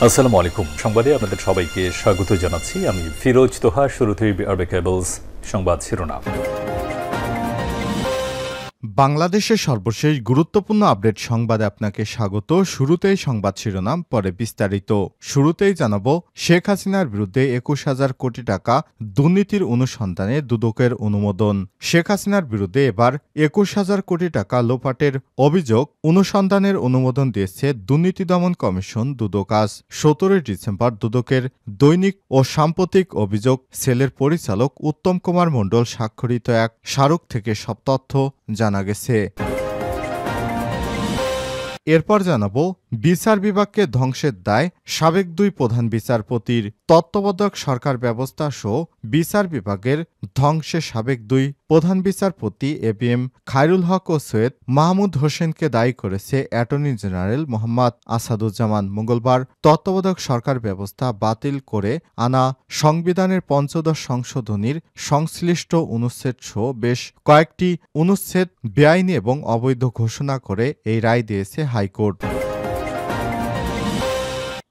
আসসালামু আলাইকুম। সংবাদে আপনাদের সবাইকে স্বাগত জানাচ্ছি। আমি ফিরোজ তোহা। শুরুতেই আরবে কেবলস সংবাদ শিরোনাম। বাংলাদেশের সর্বশেষ গুরুত্বপূর্ণ আপডেট সংবাদে আপনাকে স্বাগত। শুরুতেই সংবাদ শিরোনাম, পরে বিস্তারিত। শুরুতেই জানাবো, শেখ হাসিনার বিরুদ্ধে ২১,০০০ কোটি টাকা দুর্নীতির অনুসন্ধানে দুদকের অনুমোদন। শেখ হাসিনার বিরুদ্ধে এবার ২১,০০০ কোটি টাকা লোপাটের অভিযোগ অনুসন্ধানের অনুমোদন দিয়েছে দুর্নীতি দমন কমিশন দুদক। আজ ১৭ ডিসেম্বর দুদকের দৈনিক ও সাম্প্রতিক অভিযোগ সেলের পরিচালক উত্তম কুমার মণ্ডল স্বাক্ষরিত এক স্মারক থেকে সব তথ্য জানা গেছে। এরপর জানাবো, বিচার বিভাগকে ধ্বংসের দায় সাবেক দুই প্রধান বিচারপতির। তত্ত্বাবধায়ক সরকার ব্যবস্থা সহ বিচার বিভাগের ধ্বংসে সাবেক দুই প্রধান বিচারপতি এবিএম খায়রুল হক ও সৈয়দ মাহমুদ হোসেনকে দায়ী করেছে অ্যাটর্নি জেনারেল মোহাম্মদ আসাদুজ্জামান। মঙ্গলবার তত্ত্বাবধায়ক সরকার ব্যবস্থা বাতিল করে আনা সংবিধানের ৫০ সংশোধনীর সংশ্লিষ্ট অনুচ্ছেদ সহ বেশ কয়েকটি অনুচ্ছেদ বেআইনি এবং অবৈধ ঘোষণা করে এই রায় দিয়েছে হাইকোর্ট।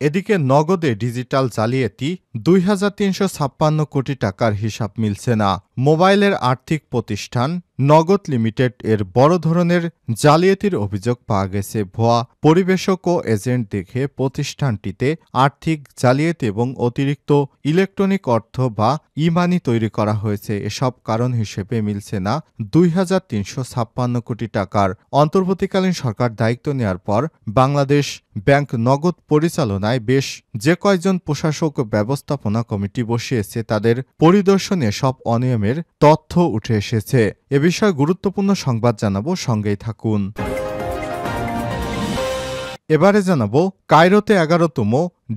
এদিকে নগদে ডিজিটাল জালিয়াতি ২,৩৫৬ কোটি টাকার হিসাব মিলছে না। মোবাইলের আর্থিক প্রতিষ্ঠান নগদ লিমিটেড এর বড় ধরনের জালিয়াতির অভিযোগ পাওয়া গেছে। ভুয়া পরিবেশক ও এজেন্ট দেখে প্রতিষ্ঠানটিতে আর্থিক জালিয়াতি এবং অতিরিক্ত ইলেকট্রনিক অর্থ বা ই-মানি তৈরি করা হয়েছে। এসব কারণ হিসেবে মিলছে না ২,৩৫৬ কোটি টাকার। অন্তর্বর্তীকালীন সরকার দায়িত্ব নেওয়ার পর বাংলাদেশ ব্যাংক নগদ পরিচালনায় বেশ যে কয়েকজন প্রশাসক ও ব্যবস্থাপনা কমিটি বসিয়েছে, তাদের পরিদর্শনে সব অনিয়মের তথ্য উঠে এসেছে। এ বিষয়ে গুরুত্বপূর্ণ সংবাদ জানাবো, সঙ্গেই থাকুন। এবারে জানাবো, কায়রোতে ১১তম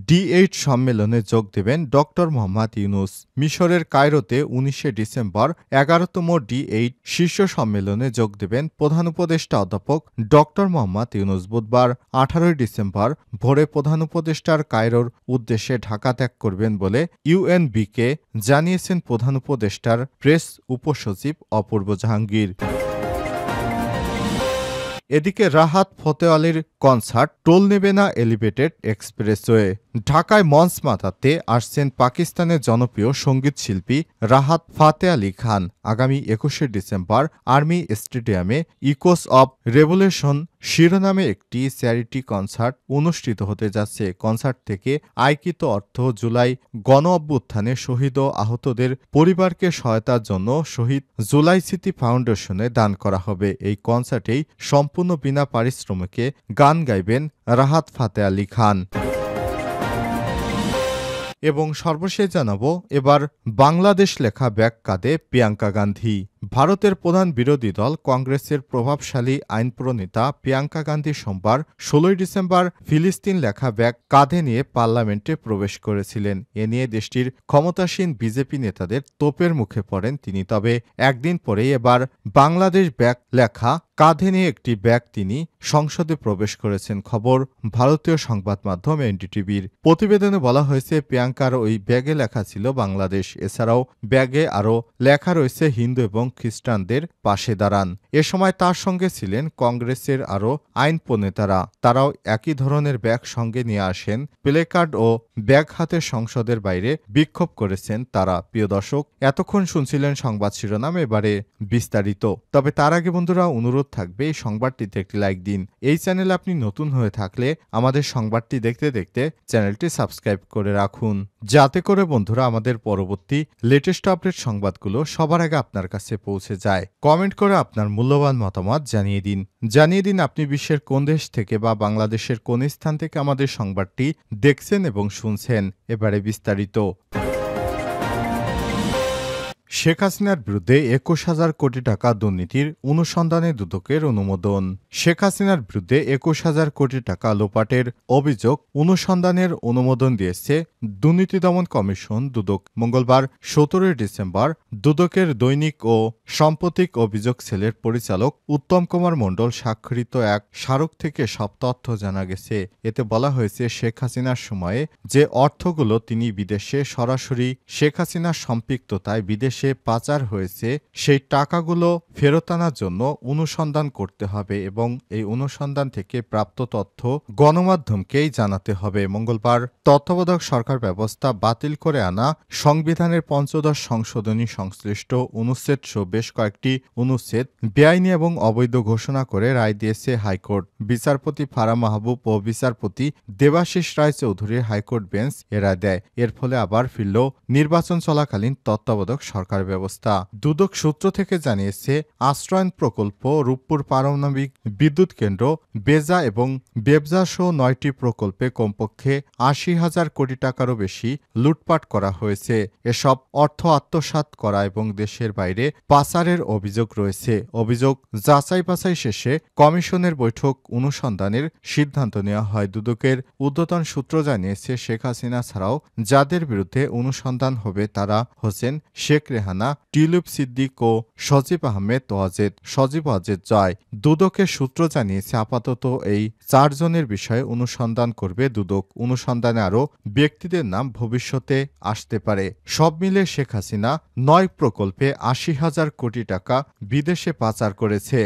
D8 সম্মেলনে যোগ দেবেন ড মোহাম্মদ ইউনূস। মিশরের কায়রোতে ১৯ ডিসেম্বর ১১তম D8 শীর্ষ সম্মেলনে যোগ দেবেন প্রধান উপদেষ্টা অধ্যাপক ড মোহাম্মদ ইউনূস। বুধবার ১৮ ডিসেম্বর ভোরে প্রধান উপদেষ্টার কায়রোর উদ্দেশ্যে ঢাকা ত্যাগ করবেন বলে ইউএনবিকে জানিয়েছেন প্রধান উপদেষ্টার প্রেস উপসচিব অপূর্ব জাহাঙ্গীর। এদিকে রাহাত ফতে আলীর কনসার্ট টোল নেবে না এলিভেটেড এক্সপ্রেসওয়ে। ঢাকায় মঞ্চ মাতাতে আসছেন পাকিস্তানের জনপ্রিয় সঙ্গীত শিল্পী রাহাত ফাতে আলী খান। আগামী ২১ ডিসেম্বর আর্মি স্টেডিয়ামে ইকোস অব রেভলিউশন শিরোনামে একটি চ্যারিটি কনসার্ট অনুষ্ঠিত হতে যাচ্ছে। কনসার্ট থেকে আয়কৃত অর্থ জুলাই গণ অভ্যুত্থানে শহীদ ও আহতদের পরিবারকে সহায়তার জন্য শহীদ জুলাই স্মৃতি ফাউন্ডেশনে দান করা হবে। এই কনসার্টেই সম্পূর্ণ বিনা পারিশ্রমিকে গান গাইবেন রাহাত ফাতে আলী খান। এবং সর্বশেষ জানাবো, এবার বাংলাদেশ লেখা ব্যাগ কাঁধে প্রিয়াঙ্কা গান্ধী। ভারতের প্রধান বিরোধী দল কংগ্রেসের প্রভাবশালী আইন প্রণেতা প্রিয়াঙ্কা গান্ধী সোমবার ১৬ ডিসেম্বর ফিলিস্তিন লেখা ব্যাগ কাঁধে নিয়ে পার্লামেন্টে প্রবেশ করেছিলেন। এ নিয়ে দেশটির ক্ষমতাসীন বিজেপি নেতাদের তোপের মুখে পড়েন তিনি। তবে একদিন পরেই এবার বাংলাদেশ ব্যাগ লেখা কাঁধে নিয়ে একটি ব্যাগ তিনি সংসদে প্রবেশ করেছেন। খবর ভারতীয় সংবাদ মাধ্যম এনডিটিভির। প্রতিবেদনে বলা হয়েছে, প্রিয়াঙ্কার ওই ব্যাগে লেখা ছিল বাংলাদেশ। এছাড়াও ব্যাগে আরও লেখা রয়েছে হিন্দু এবং খ্রিস্টানদের পাশে দাঁড়ান। এ সময় তার সঙ্গে ছিলেন কংগ্রেসের আরও আইন প্রণেতারা। তারাও একই ধরনের ব্যাগ সঙ্গে নিয়ে আসেন। প্লেকার্ড ও ব্যাগ হাতে সংসদের বাইরে বিক্ষোভ করেছেন তারা। প্রিয় দর্শক, এতক্ষণ শুনছিলেন সংবাদ শিরোনাম, এবারে বিস্তারিত। তবে তার আগে বন্ধুরা, অনুরোধ থাকবে এই সংবাদটিতে একটি লাইক দিন। এই চ্যানেলে আপনি নতুন হয়ে থাকলে আমাদের সংবাদটি দেখতে দেখতে চ্যানেলটি সাবস্ক্রাইব করে রাখুন, যাতে করে বন্ধুরা আমাদের পরবর্তী লেটেস্ট আপডেট সংবাদগুলো সবার আগে আপনার কাছে পৌঁছে যায়। কমেন্ট করে আপনার মূল্যবান মতামত জানিয়ে দিন আপনি বিশ্বের কোন দেশ থেকে বা বাংলাদেশের কোন স্থান থেকে আমাদের সংবাদটি দেখছেন এবং শুনছেন। এবারে বিস্তারিত। শেখ হাসিনার বিরুদ্ধে ২১,০০০ কোটি টাকা দুর্নীতির অনুসন্ধানে দুদকের অনুমোদন। শেখ হাসিনার বিরুদ্ধে ২১,০০০ কোটি টাকা লোপাটের অভিযোগ অনুসন্ধানের অনুমোদন দিয়েছে দুর্নীতি দমন কমিশন দুদক। মঙ্গলবার ১৭ ডিসেম্বর দুদকের দৈনিক ও সাম্প্রতিক অভিযোগ সেলের পরিচালক উত্তম কুমার মণ্ডল স্বাক্ষরিত এক স্মারক থেকে সব তথ্য জানা গেছে। এতে বলা হয়েছে, শেখ হাসিনার সময়ে যে অর্থগুলো তিনি বিদেশে সরাসরি শেখ হাসিনার সম্পৃক্ততায় বিদেশে বিদেশে পাচার হয়েছে সেই টাকাগুলো ফেরত আনার জন্য অনুসন্ধান করতে হবে এবং এই অনুসন্ধান থেকে প্রাপ্ত তথ্য গণমাধ্যমকেই জানাতে হবে। মঙ্গলবার তত্ত্বাবধায়ক সরকার ব্যবস্থা বাতিল করে আনা সংবিধানের পঞ্চদশ সংশোধনী সংশ্লিষ্ট অনুচ্ছেদ সহ বেশ কয়েকটি অনুচ্ছেদ বেআইনি এবং অবৈধ ঘোষণা করে রায় দিয়েছে হাইকোর্ট। বিচারপতি ফারাহ মাহবুব ও বিচারপতি দেবাশিস রায় চৌধুরীর হাইকোর্ট বেঞ্চ এ রায় দেয়। এর ফলে আবার ফিরল নির্বাচন চলাকালীন তত্ত্বাবধায়ক সরকার ব্যবস্থা। দুদক সূত্র থেকে জানিয়েছে, আশ্রয়ন প্রকল্প, রূপপুর পারমাণবিক বিদ্যুৎ কেন্দ্র, বেজা এবং বেবজা সহ 9টি প্রকল্পে কমপক্ষে ৮০,০০০ কোটি টাকারও বেশি লুটপাট করা হয়েছে। এসব অর্থ আত্মসাৎ করা এবং দেশের বাইরে পাচারের অভিযোগ রয়েছে। অভিযোগ যাচাই বাছাই শেষে কমিশনের বৈঠক অনুসন্ধানের সিদ্ধান্ত নেওয়া হয়। দুদকের ঊর্ধ্বতন সূত্র জানিয়েছে, শেখ হাসিনা ছাড়াও যাদের বিরুদ্ধে অনুসন্ধান হবে তারা হোসেন, শেখ রেহানা, টিউলিপ সিদ্দিক ও সজীব আহমেদ সজীব ওয়াজেদ জয়। দুদকের সূত্র জানিয়েছে, আপাতত এই 4 জনের বিষয়ে অনুসন্ধান করবে দুদক। অনুসন্ধানে আরও ব্যক্তিদের নাম ভবিষ্যতে আসতে পারে। সব মিলে শেখ হাসিনা 9 প্রকল্পে ৮০,০০০ কোটি টাকা বিদেশে পাচার করেছে।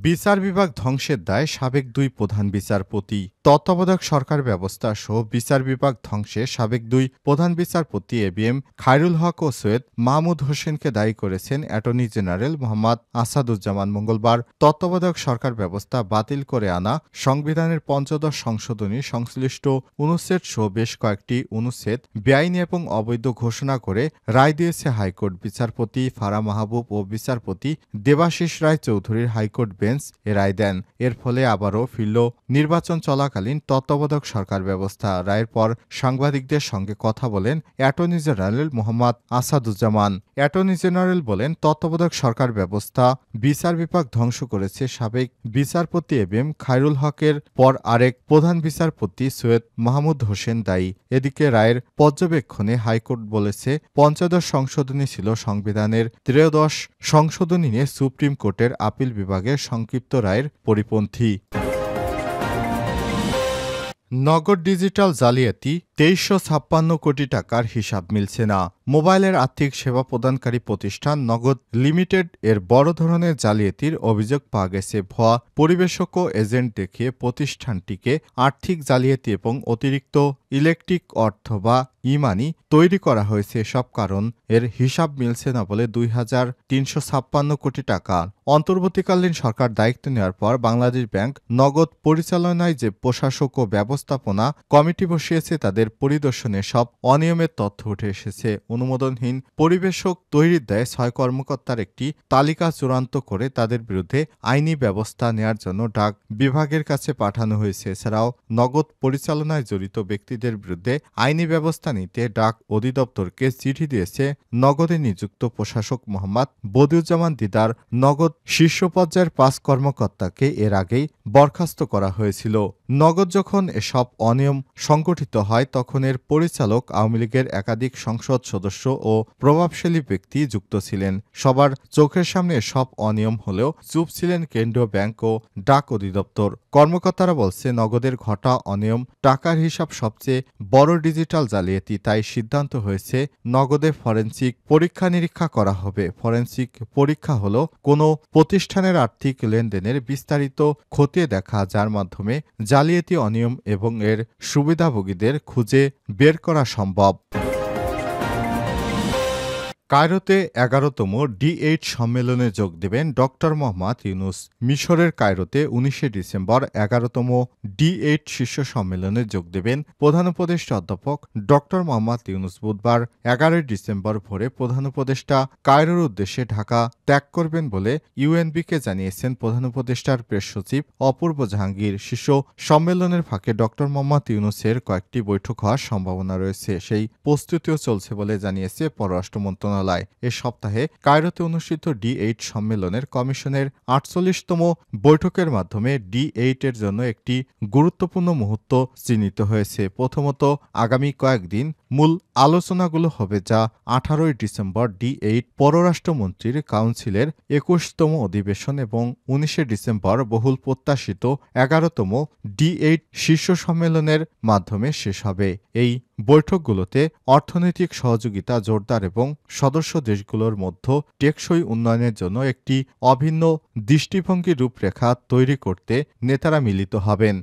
বিচার বিভাগ ধ্বংসের দায় সাবেক 2 প্রধান বিচারপতি। তত্ত্বাবধায়ক সরকার ব্যবস্থা সহ বিচার বিভাগ ধ্বংসে সাবেক 2 প্রধান বিচারপতি এবিএম খায়রুল হক ও সৈয়দ মাহমুদ হোসেনকে দায়ী করেছেন অ্যাটর্নি জেনারেল মোহাম্মদ আসাদুজ্জামান। মঙ্গলবার তত্ত্বাবধায়ক সরকার ব্যবস্থা বাতিল করে আনা সংবিধানের পঞ্চদশ সংশোধনী সংশ্লিষ্ট অনুচ্ছেদ সহ বেশ কয়েকটি অনুচ্ছেদ বেআইনি এবং অবৈধ ঘোষণা করে রায় দিয়েছে হাইকোর্ট। বিচারপতি ফারাহ মাহবুব ও বিচারপতি দেবাশিস রায় চৌধুরীর হাইকোর্ট বেঞ্চ এ রায় দেন। এর ফলে আবারও ফিরল নির্বাচন চলাকালীন তত্ত্বাবধায়ক সরকার ব্যবস্থা। রায়ের পর সাংবাদিকদের সঙ্গে কথা বলেন attorney general Mohammad Asaduzzaman. Attorney general বলেন, তত্ত্বাবধায়ক সরকার ব্যবস্থা বিচার বিভাগ ধ্বংস করেছে সাবেক বিচারপতি এবিএম খায়রুল হকের পর আরেক প্রধান বিচারপতি সৈয়দ মাহমুদ হোসেন দায়ী। এদিকে রায়ের পর্যবেক্ষণে হাইকোর্ট বলেছে, পঞ্চদশ সংশোধনী ছিল সংবিধানের 13শ সংশোধনী নিয়ে সুপ্রিম কোর্টের আপিল বিভাগের সংক্ষিপ্ত রায়ের পরিপন্থী। নগদ ডিজিটাল জালিয়াতি, 2356 কোটি টাকার হিসাব মিলছে না। মোবাইলের আর্থিক সেবা প্রদানকারী প্রতিষ্ঠান নগদ লিমিটেড এর বড় ধরনের জালিয়াতির অভিযোগ পাওয়া গেছে। ভুয়া পরিবেশক ও এজেন্ট দেখিয়ে প্রতিষ্ঠানটিকে আর্থিক জালিয়াতি এবং অতিরিক্ত ইলেকট্রিক অর্থ বা ই-মানি তৈরি করা হয়েছে। এসব কারণ এর হিসাব মিলছে না বলে 2356 কোটি টাকা। অন্তর্বর্তীকালীন সরকার দায়িত্ব নেওয়ার পর বাংলাদেশ ব্যাংক নগদ পরিচালনায় যে প্রশাসক ও ব্যবস্থাপনা কমিটি বসিয়েছে তাদের পরিদর্শনে সব অনিয়মের তথ্য উঠে এসেছে। অনুমোদনহীন পরিবেশক তৈরির দায়ে 6 কর্মকর্তার একটি তালিকা চূড়ান্ত করে তাদের বিরুদ্ধে আইনি ব্যবস্থা নেওয়ার জন্য ডাক বিভাগের কাছে পাঠানো হয়েছে। এছাড়াও নগদ পরিচালনায় জড়িত ব্যক্তিদের বিরুদ্ধে আইনি ব্যবস্থা নিতে ডাক অধিদপ্তরকে চিঠি দিয়েছে নগদে নিযুক্ত প্রশাসক মোহাম্মদ বদিউজ্জামান দিদার। নগদ শীর্ষ পর্যায়ের 5 কর্মকর্তাকে এর আগেই বরখাস্ত করা হয়েছিল। নগদ যখন এসব অনিয়ম সংগঠিত হয় তখন এর পরিচালক আওয়ামী লীগের একাধিক সংসদ সদস্য ও প্রভাবশালী ব্যক্তি যুক্ত ছিলেন। সবার চোখের সামনে সব অনিয়ম হলেও চুপ ছিলেন কেন্দ্রীয় ব্যাংক ও ডাক অধিদপ্তর। কর্মকর্তারা বলছে, নগদের ঘটা অনিয়ম টাকার হিসাব সবচেয়ে বড় ডিজিটাল জালিয়াতি। তাই সিদ্ধান্ত হয়েছে নগদে ফরেনসিক পরীক্ষা নিরীক্ষা করা হবে। ফরেনসিক পরীক্ষা হলো কোনো প্রতিষ্ঠানের আর্থিক লেনদেনের বিস্তারিত খতিয়ে দেখা, যার মাধ্যমে জালিয়াতি, অনিয়ম এবং এর সুবিধাভোগীদের খুঁজে বের করা সম্ভব। কায়রোতে 11তম D8 সম্মেলনে যোগ দেবেন ডক্টর মোহাম্মদ ইউনূস। মিশরের কায়রোতে 19শে ডিসেম্বর 11তম D8 শীর্ষ সম্মেলনে যোগ দেবেন প্রধান উপদেষ্টা অধ্যাপক ডক্টর মোহাম্মদ ইউনূস। বুধবার 11 ডিসেম্বর ভোরে প্রধান উপদেষ্টা কায়রোর উদ্দেশ্যে ঢাকা ত্যাগ করবেন বলে ইউএনবিকে জানিয়েছেন প্রধান উপদেষ্টার প্রেস সচিব অপূর্ব জাহাঙ্গীর। শীর্ষ সম্মেলনের ফাঁকে ডক্টর মোহাম্মদ ইউনূসের কয়েকটি বৈঠক হওয়ার সম্ভাবনা রয়েছে। সেই প্রস্তুতিও চলছে বলে জানিয়েছে পররাষ্ট্র মন্ত্রণালয়। এ সপ্তাহে কায়রোতে অনুষ্ঠিত D8 সম্মেলনের কমিশনের 48তম বৈঠকের মাধ্যমে D8 এর জন্য একটি গুরুত্বপূর্ণ মুহূর্ত চিহ্নিত হয়েছে। প্রথমত, আগামী কয়েকদিন মূল আলোচনাগুলো হবে যা 18 ডিসেম্বর D8 পররাষ্ট্রমন্ত্রীর কাউন্সিলের 21তম অধিবেশন এবং 19 ডিসেম্বর বহুল প্রত্যাশিত 11তম D8 শীর্ষ সম্মেলনের মাধ্যমে শেষ হবে। এই বৈঠকগুলোতে অর্থনৈতিক সহযোগিতা জোরদার এবং সদস্য দেশগুলোর মধ্যে টেকসই উন্নয়নের জন্য একটি অভিন্ন দৃষ্টিভঙ্গি রূপরেখা তৈরি করতে নেতারা মিলিত হবেন।